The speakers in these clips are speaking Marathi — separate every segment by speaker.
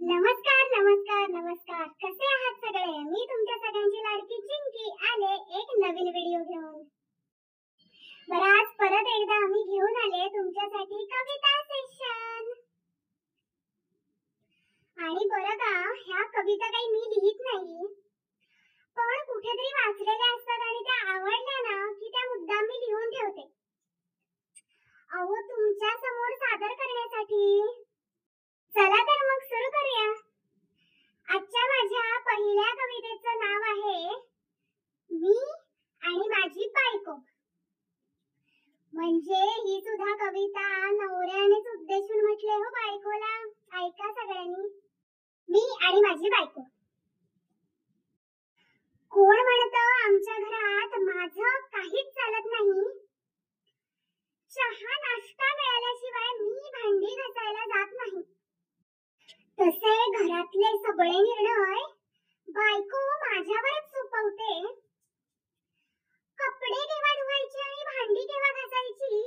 Speaker 1: नमस्कार नमस्कार नमस्कार. कसे आहात सगळे? मी तुमच्या सगळ्यांची लाडकी चिंकी आले एक नवीन व्हिडिओ घेऊन. बरं, आज परत एकदा आम्ही घेऊन आले तुमच्यासाठी कविता सेशन. आणि बरं का, ह्या कविता काही मी लिहित नाही, पण कुठेतरी वाचलेल्या असतात आणि त्या आवडल्या ना की त्या मुद्दाम मी लिहून ठेवते. अहो, तुमच्या समोर सादर करण्यासाठी. चला तर मग सुरू करूया. आजच्या माझ्या पहिल्या कवितेचं नाव आहे मी आणि माझी बायको. म्हणजे ही सुद्धा कविता नवऱ्यानेच उद्देशून म्हटले हो बायकोला. ऐका सगळ्यांनी. मी आणि माझी बायको. कोण म्हणतं आमच्या घरात माझं काहीच चालत नाही. चहा नाश्ता मिळाल्याशिवाय मी भांडी घासायला जात नाही. तसे घरातले सगळे निर्णय बायको माझ्यावरच सोपवते. कपडे केव्हा धुवायची आणि भांडी केव्हा घासायची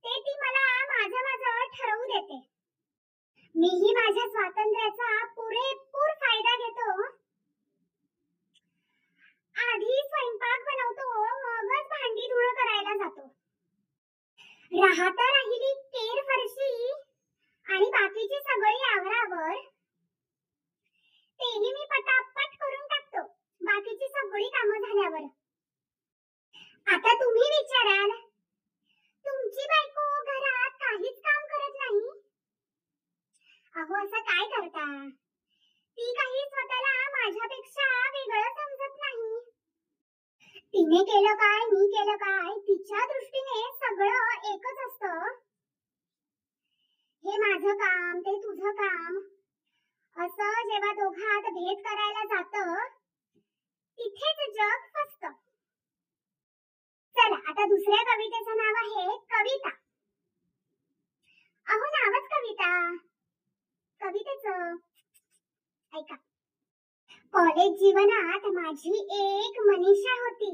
Speaker 1: ते ती मला माझं ठरवू देते. मीही माझ्या स्वातंत्र्याचा पुरेपूर फायदा घेतो. आधी स्वयंपाक बनवतो, मगच भांडी धुणं करायला जातो. राहता राहिली केर फरशी आणि बाकीची सगळी आवरावर तेही मी पटापट करून टाकतो बाकीची सगळी कामं झाल्यावर. आता तुम्ही विचाराल, तुमची बायको घरात काहीच काम करत नाही. अहो, असं काय करता? ती काही स्वतःला माझ्यापेक्षा वेगळं समजत नाही. तिने केलं काय, मी केलं काय, तिच्या दृष्टीने सगळं एकच असतं. हे माझं काम, ते तुझं काम, असं जेव्हा दोघात भेद करायला जातं तिथेच जग फसतं. चला, आता दुसऱ्या कवितेचं नाव आहे कविता. अहो, नावच कविता. कवितेचं ऐका. कॉलेज जीवनात माझी एक मनीषा होती.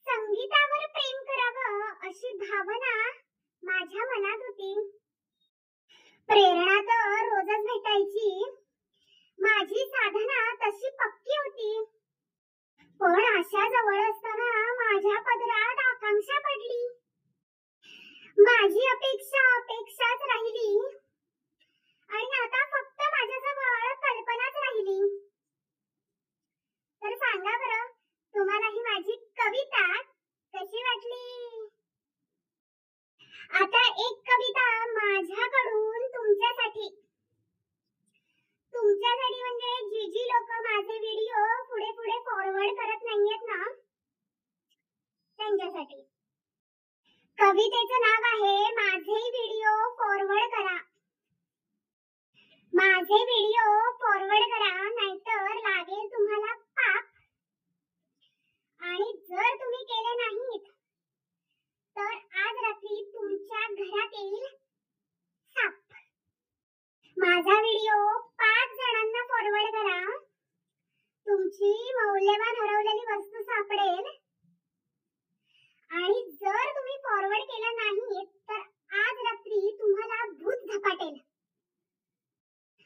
Speaker 1: संगीतावर प्रेम करावं अशी भावना माझ्या मनात होती. प्रेरणा तर रोजच भेटायची. माझी साधना तशी पक्की होती. पण आशा जवळ असताना माझ्या पदरात आकांक्षा पडली. माझी अपेक्षा अपेक्षाच राहिली आणि आता फक्त माझ्याजवळ कल्पनाच राहिली. तर सांगा बरं, तुम्हाला ही माझी कविता कशी वाटली? आता एक कविता माझ्याकडून तुमच्यासाठी. तुमच्यासाठी म्हणजे जी लोक माझे व्हिडिओ पुढे फॉरवर्ड करत नाहीयेत ना, त्यांच्यासाठी. कवितेचं नाव आहे माझे व्हिडिओ फॉरवर्ड करा. माझे व्हिडिओ फॉरवर्ड करा, नाहीतर लागेल तुम्हाला पाप. आणि जर तुम्ही केले नाहीत तर आज रात्री तुमच्या घरात येईल साप. माझा व्हिडिओ 5 जणांना फॉरवर्ड करा. तुमची मौल्यवान हरवलेली वस्तू सापडेल. आणि जर तुम्ही फॉरवर्ड केलं नाही तर आज रात्री तुम्हाला भूत झपाटेल.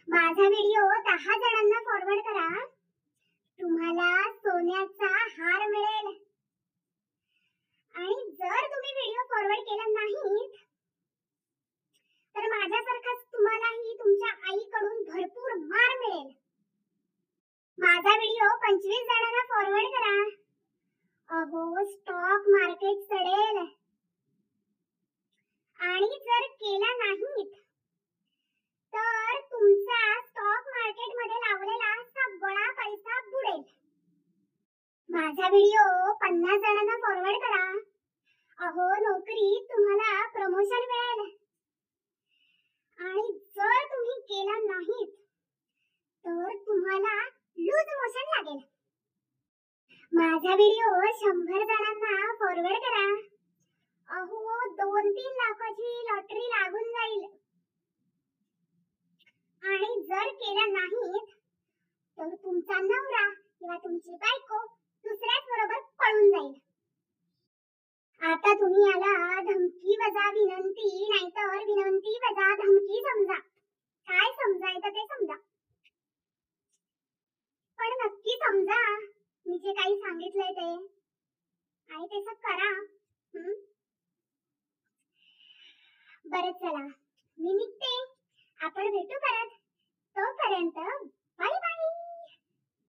Speaker 1: माझा व्हिडिओ 10 जणांना फॉरवर्ड करा. तुम्हाला सोन्याचा हार मिळेल. आणि जर तुम्ही व्हिडिओ फॉरवर्ड केला नाहीत तर माझ्यासारखाच तुम्हालाही तुमच्या आईकडून भरपूर मार मिळेल. माझा व्हिडिओ 25 जणांना फॉरवर्ड करा. अहो, स्टॉक मार्केट चढेल. आणि जर केला नाहीत तर तुमचा स्टॉक मार्केट मध्ये लावलेला सगळा पैसा बुडेल. माझा व्हिडिओ 50 जणांना फॉरवर्ड करा. अहो, नोकरी तुम्हाला प्रमोशन मिळेल. आणि जर तुम्ही केला नाहीत तर तुम्हाला लूज मोशन लागेल. माझा व्हिडिओ 100 जणांना फॉरवर्ड करा. अहो, 2-3 लाखाची लॉटरी लागून जाईल. आणि जर केला नाहीत तर तुमचा नवरा किंवा तुमची बायको दुसऱ्याच बरोबर पळून जाईल. आता तुम्ही याला धमकी वजा विनंती, नाहीतर विनंती वजा धमकी समजा. तर ते समजा, पण नक्की समजा मी जे काही सांगितलंय ते आणि तसं करा. बरं चला,